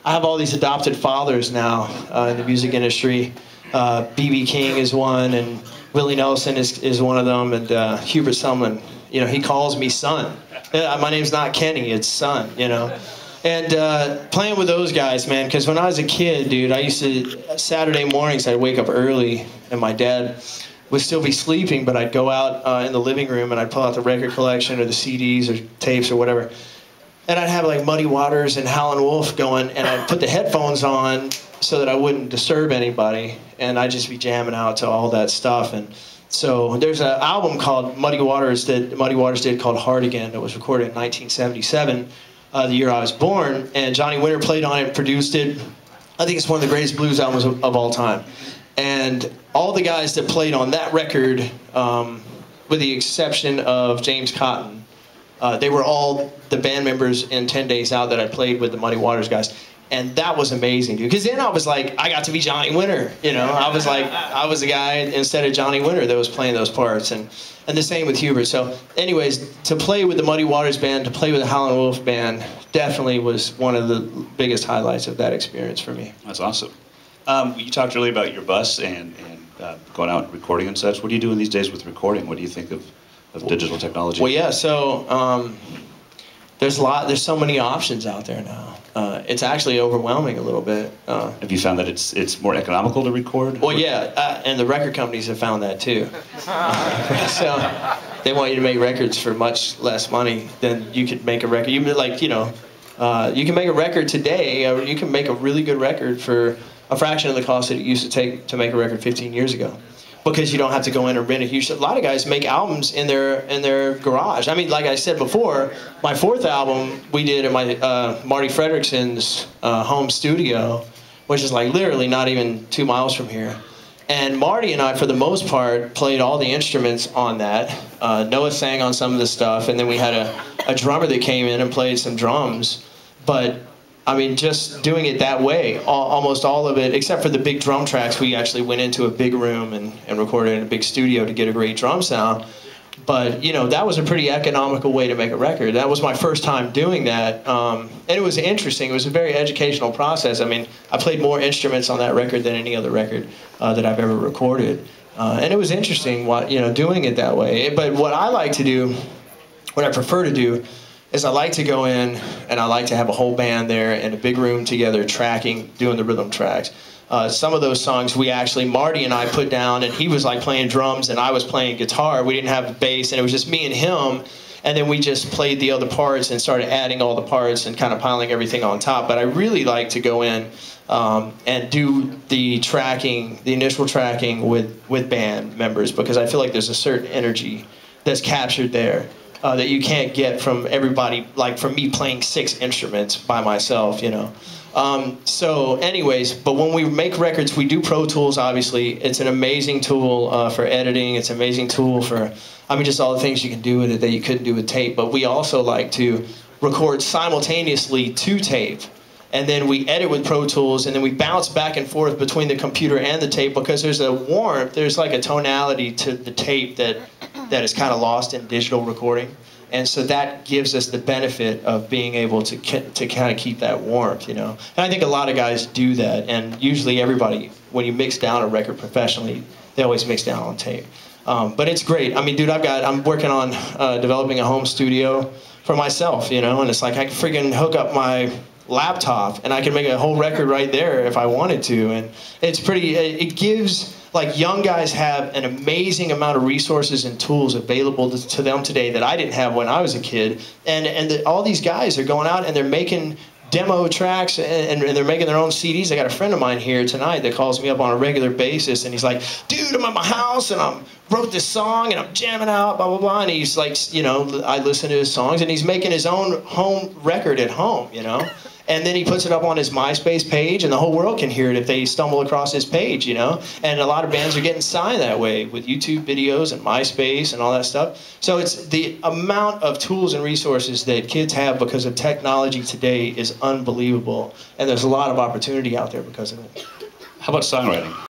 I have all these adopted fathers now in the music industry. B.B. King is one, and Willie Nelson is one of them, and Hubert Sumlin. You know, he calls me son. My name's not Kenny, it's son, you know. And playing with those guys, man, because when I was a kid, dude, I used to, Saturday mornings, I'd wake up early, and my dad would still be sleeping, but I'd go out in the living room, and I'd pull out the record collection or the CDs or tapes or whatever. And I'd have like Muddy Waters and Howlin' Wolf going, and I'd put the headphones on so that I wouldn't disturb anybody, and I'd just be jamming out to all that stuff. And so there's an album called Muddy Waters did called Hard Again that was recorded in 1977, the year I was born, and Johnny Winter played on it, produced it. I think it's one of the greatest blues albums of all time. And all the guys that played on that record, with the exception of James Cotton, they were all the band members in 10 Days Out that I played with the Muddy Waters guys. And that was amazing, dude. Because then I was like, I got to be Johnny Winter, you know. I was like, I was the guy instead of Johnny Winter that was playing those parts. And the same with Hubert. So anyways, to play with the Muddy Waters band, to play with the Howlin' Wolf band, definitely was one of the biggest highlights of that experience for me. That's awesome. You talked earlier about your bus and going out and recording and such. What are you doing these days with recording? What do you think of digital technology? Well, yeah, so there's so many options out there now. It's actually overwhelming a little bit. Have you found that it's more economical to record? Well, yeah, and the record companies have found that too. So they want you to make records for much less money than you could make a record. You can make a record today, or you can make a really good record for a fraction of the cost that it used to take to make a record 15 years ago. Because you don't have to go in and rent a huge. A lot of guys make albums in their garage. I mean, like I said before, my fourth album we did at my Marty Fredrickson's home studio, which is like literally not even 2 miles from here. And Marty and I, for the most part, played all the instruments on that. Noah sang on some of the stuff, and then we had a drummer that came in and played some drums. But I mean, just doing it that way, almost all of it, except for the big drum tracks, we actually went into a big room and recorded in a big studio to get a great drum sound. But, you know, that was a pretty economical way to make a record. That was my first time doing that. And it was interesting. It was a very educational process. I mean, I played more instruments on that record than any other record that I've ever recorded. And it was interesting, doing it that way. But what I like to do, what I prefer to do, is I like to go in and I like to have a whole band there in a big room together tracking, doing the rhythm tracks. Some of those songs Marty and I put down, and he was like playing drums and I was playing guitar. We didn't have a bass, and it was just me and him, and then we just played the other parts and started adding all the parts and kind of piling everything on top. But I really like to go in and do the tracking, the initial tracking with band members, because I feel like there's a certain energy that's captured there. That you can't get from everybody, like from me playing 6 instruments by myself, you know. So anyways, but when we make records, we do Pro Tools, obviously. It's an amazing tool for editing. It's an amazing tool for, I mean, just all the things you can do with it that you couldn't do with tape. But we also like to record simultaneously to tape. And then we edit with Pro Tools, and then we bounce back and forth between the computer and the tape, because there's a warmth, there's like a tonality to the tape that is kind of lost in digital recording. And so that gives us the benefit of being able to kind of keep that warmth, you know. And I think a lot of guys do that, and usually everybody, when you mix down a record professionally, they always mix down on tape. But it's great. I mean, dude, I'm working on developing a home studio for myself, you know, and it's like I can freaking hook up my laptop and I can make a whole record right there if I wanted to. And it's pretty, it gives, like, young guys have an amazing amount of resources and tools available to them today that I didn't have when I was a kid. And all these guys are going out and they're making demo tracks and they're making their own CDs. I got a friend of mine here tonight that calls me up on a regular basis, and he's like, dude, I'm at my house and I wrote this song and I'm jamming out, blah, blah, blah. And he's like, you know, I listen to his songs, and he's making his own home record at home, you know. And then he puts it up on his MySpace page, and the whole world can hear it if they stumble across his page, you know? And a lot of bands are getting signed that way with YouTube videos and MySpace and all that stuff. So it's the amount of tools and resources that kids have because of technology today is unbelievable. And there's a lot of opportunity out there because of it. How about songwriting?